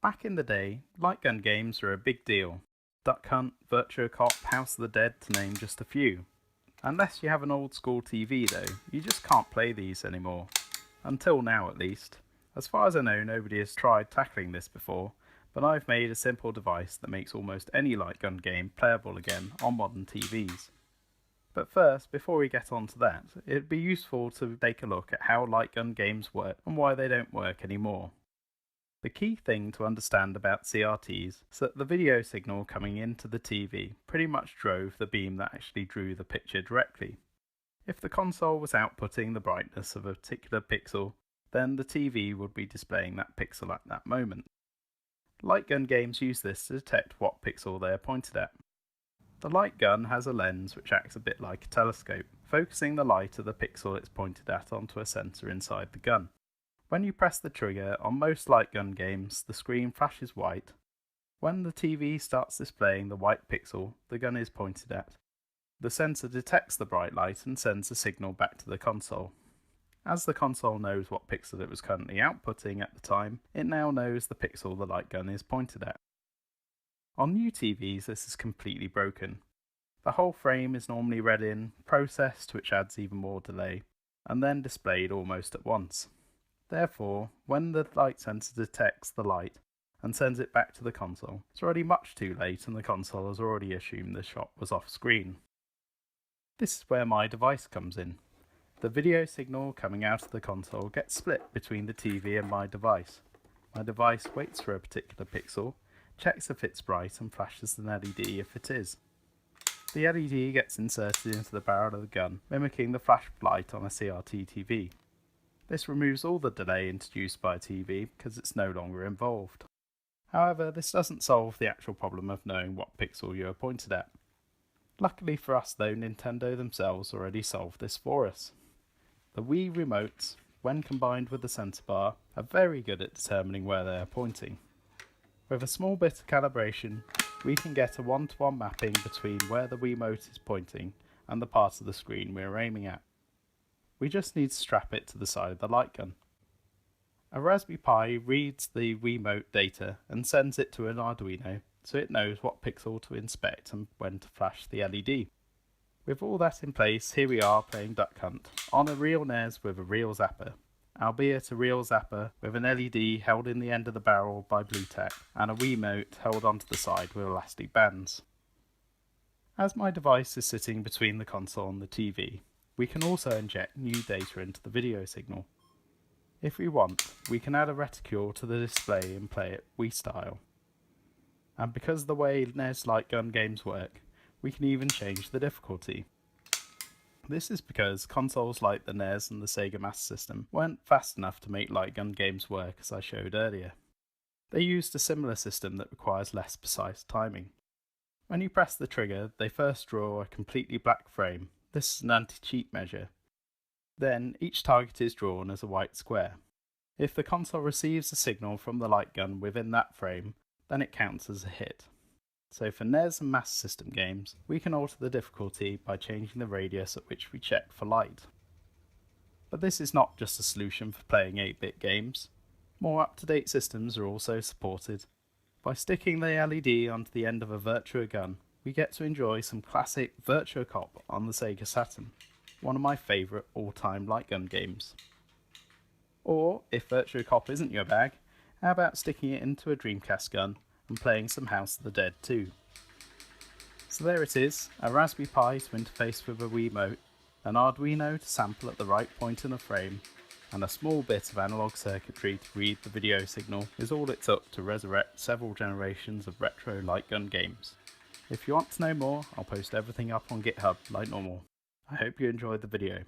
Back in the day, light gun games were a big deal. Duck Hunt, Virtua Cop, House of the Dead to name just a few. Unless you have an old school TV though, you just can't play these anymore. Until now at least. As far as I know, nobody has tried tackling this before, but I've made a simple device that makes almost any light gun game playable again on modern TVs. But first, before we get on to that, it'd be useful to take a look at how light gun games work and why they don't work anymore. The key thing to understand about CRTs is that the video signal coming into the TV pretty much drove the beam that actually drew the picture directly. If the console was outputting the brightness of a particular pixel, then the TV would be displaying that pixel at that moment. Light gun games use this to detect what pixel they are pointed at. The light gun has a lens which acts a bit like a telescope, focusing the light of the pixel it's pointed at onto a sensor inside the gun. When you press the trigger on most light gun games, the screen flashes white. When the TV starts displaying the white pixel the gun is pointed at, the sensor detects the bright light and sends a signal back to the console. As the console knows what pixel it was currently outputting at the time, it now knows the pixel the light gun is pointed at. On new TVs this is completely broken. The whole frame is normally read in, processed, which adds even more delay, and then displayed almost at once. Therefore, when the light sensor detects the light and sends it back to the console, it's already much too late and the console has already assumed the shot was off screen. This is where my device comes in. The video signal coming out of the console gets split between the TV and my device. My device waits for a particular pixel, checks if it's bright and flashes an LED if it is. The LED gets inserted into the barrel of the gun, mimicking the flash of light on a CRT TV. This removes all the delay introduced by a TV because it's no longer involved. However, this doesn't solve the actual problem of knowing what pixel you are pointed at. Luckily for us though, Nintendo themselves already solved this for us. The Wii remotes, when combined with the sensor bar, are very good at determining where they are pointing. With a small bit of calibration, we can get a one-to-one mapping between where the Wiimote is pointing and the part of the screen we are aiming at. We just need to strap it to the side of the light gun. A Raspberry Pi reads the Wiimote data and sends it to an Arduino so it knows what pixel to inspect and when to flash the LED. With all that in place, here we are playing Duck Hunt on a real NES with a real zapper, albeit a real zapper with an LED held in the end of the barrel by blue tack and a Wiimote held onto the side with elastic bands. As my device is sitting between the console and the TV, we can also inject new data into the video signal. If we want, we can add a reticule to the display and play it Wii style. And because of the way NES light gun games work, we can even change the difficulty. This is because consoles like the NES and the Sega Master System weren't fast enough to make light gun games work as I showed earlier. They used a similar system that requires less precise timing. When you press the trigger, they first draw a completely black frame. This is an anti-cheat measure. Then each target is drawn as a white square. If the console receives a signal from the light gun within that frame, then it counts as a hit. So for NES and Master System games, we can alter the difficulty by changing the radius at which we check for light. But this is not just a solution for playing 8-bit games. More up-to-date systems are also supported. By sticking the LED onto the end of a Virtua gun, we get to enjoy some classic Virtua Cop on the Sega Saturn, one of my favourite all-time light gun games. Or, if Virtua Cop isn't your bag, how about sticking it into a Dreamcast gun and playing some House of the Dead too? So there it is, a Raspberry Pi to interface with a Wiimote, an Arduino to sample at the right point in the frame, and a small bit of analog circuitry to read the video signal is all it took to resurrect several generations of retro light gun games. If you want to know more, I'll post everything up on GitHub like normal. I hope you enjoyed the video.